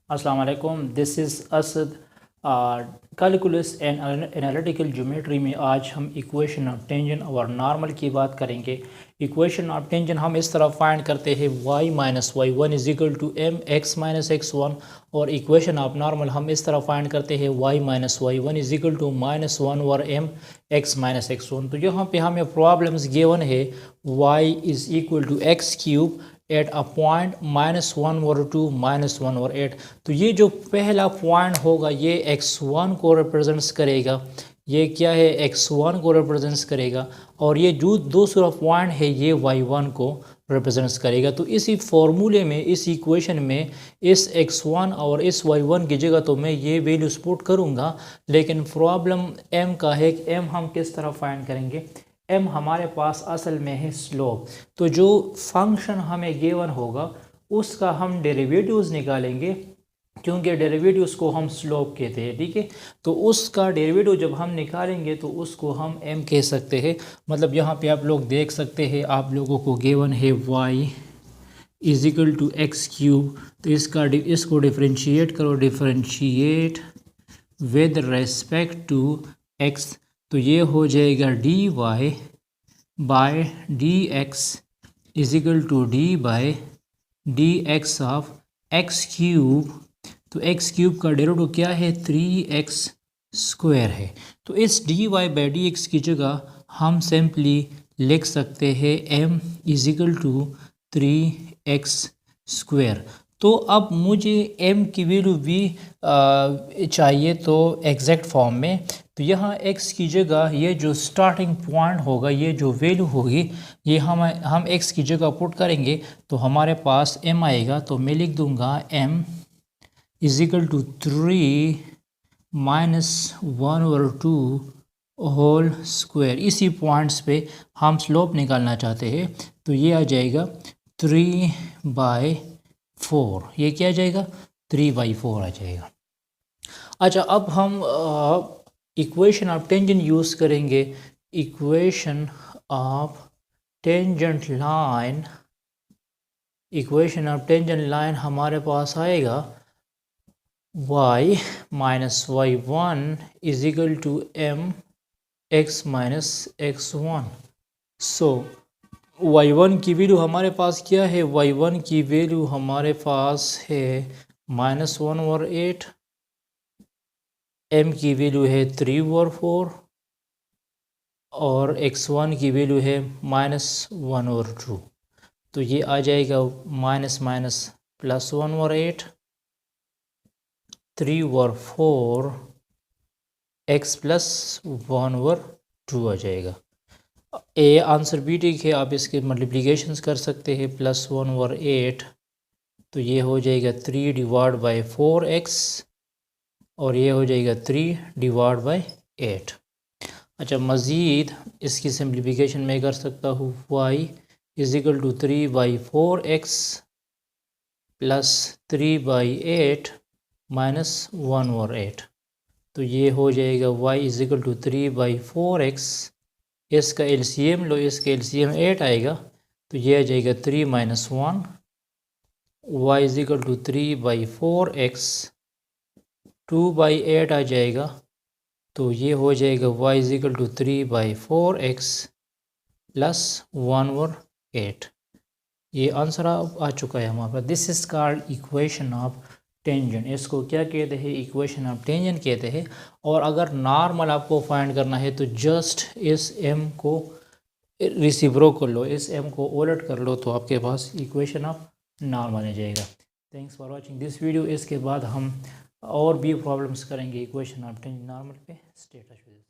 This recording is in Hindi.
अस्सलाम वालेकुम, this is Asad. Calculus and analytical geometry में आज हम इक्वेशन ऑफ टेंजेंट और नॉर्मल की बात करेंगे। इक्वेशन ऑफ टेंजेंट हम इस तरह फाइंड करते हैं y minus Y one is equal to M X minus x one, और इक्वेशन ऑफ नॉर्मल हम इस तरह फाइंड करते हैं y minus Y one is equal to minus one और M X minus x one. तो यहाँ पे हमें प्रॉब्लम्स गिवन है y is equal to x cube at a point minus one और टू माइनस वन और एट। तो ये जो पहला पॉइंट होगा ये x1 को रिप्रेजेंट्स करेगा, ये क्या है x1 को रिप्रेजेंट्स करेगा, और ये जो दूसरा पॉइंट है ये y1 को रिप्रेजेंट्स करेगा। तो इसी फॉर्मूले में, इस इक्वेशन में इस x1 और इस y1 की जगह तो मैं ये वैल्यूज पुट करूँगा, लेकिन प्रॉब्लम m का है कि m हम किस तरह फाइंड करेंगे। m हमारे पास असल में है स्लोप, तो जो फंक्शन हमें गिवन होगा उसका हम डेरिवेटिव्स निकालेंगे, क्योंकि डेरिवेटिव्स को हम स्लोप कहते हैं, ठीक है। तो उसका डेरिवेटिव जब हम निकालेंगे तो उसको हम m कह सकते हैं। मतलब यहाँ पे आप लोग देख सकते हैं, आप लोगों को गिवन है y is equal to x cube, तो इसको डिफ्रेंशिएट करो, differentiate with respect to x, तो ये हो जाएगा dy by d x is equal to d by d x of x cube. तो एक्स क्यूब का डेरिवेटिव क्या है 3x स्क्वायर है। तो इस dy बाई डी एक्स की जगह हम सिंपली लिख सकते हैं m is equal to 3x square. तो अब मुझे m की वैल्यू भी चाहिए तो एग्जैक्ट फॉर्म में, तो यहाँ x की जगह ये जो स्टार्टिंग पॉइंट होगा, ये जो वैल्यू होगी, ये हम x की जगह पुट करेंगे तो हमारे पास m आएगा। तो मैं लिख दूंगा m is equal to 3 minus one और टू होल स्क्वायर। इसी पॉइंट्स पे हम स्लोप निकालना चाहते हैं, तो ये आ जाएगा 3/4। ये क्या आ जाएगा 3/4 आ जाएगा। अच्छा, अब हम इक्वेशन ऑफ टेंजेंट यूज़ करेंगे। Equation of tangent line, equation of tangent line हमारे पास आएगा y minus Y one is equal to m x minus x one. So y1 की वैल्यू हमारे पास क्या है, y1 की वैल्यू हमारे पास है माइनस वन और 8, m की वैल्यू है 3 और 4, और x1 की वैल्यू है माइनस वन और 2। तो ये आ जाएगा माइनस माइनस प्लस वन और 8, 3 और 4, x प्लस वन और 2 आ जाएगा। ए आंसर भी ठीक है, आप इसके मल्टीप्लिकेशंस कर सकते हैं, प्लस वन और 8, तो ये हो जाएगा 3 डिवाइड बाई 4x, और ये हो जाएगा 3 डिवाइड बाई 8। अच्छा, मज़ीद इसकी सिंप्लीफिकेशन मैं कर सकता हूँ, y is equal to 3/4x plus 3/8 minus one और 8। तो ये हो जाएगा y is equal to 3/4x, इसका एलसीएम लो, इसका एलसीएम 8 आएगा, तो ये आ जाएगा 3 minus one, y is equal to 3/4x, 2/8 आ जाएगा, तो ये हो जाएगा y is equal to 3/4x plus one और 8। ये आंसर आ चुका है हमारे पास। This is called equation of tangent. इसको क्या कहते हैं, इक्वेशन ऑफ टेंजेंट कहते हैं। और अगर नॉर्मल आपको फाइंड करना है तो जस्ट इस m को रेसिप्रोकल लो, इस m को उलट कर लो, तो आपके पास इक्वेशन ऑफ नॉर्मल आ जाएगा। Thanks for watching this video. इसके बाद हम और भी प्रॉब्लम्स करेंगे इक्वेशन ऑफ टेंजेंट नॉर्मल पे। Stay touch with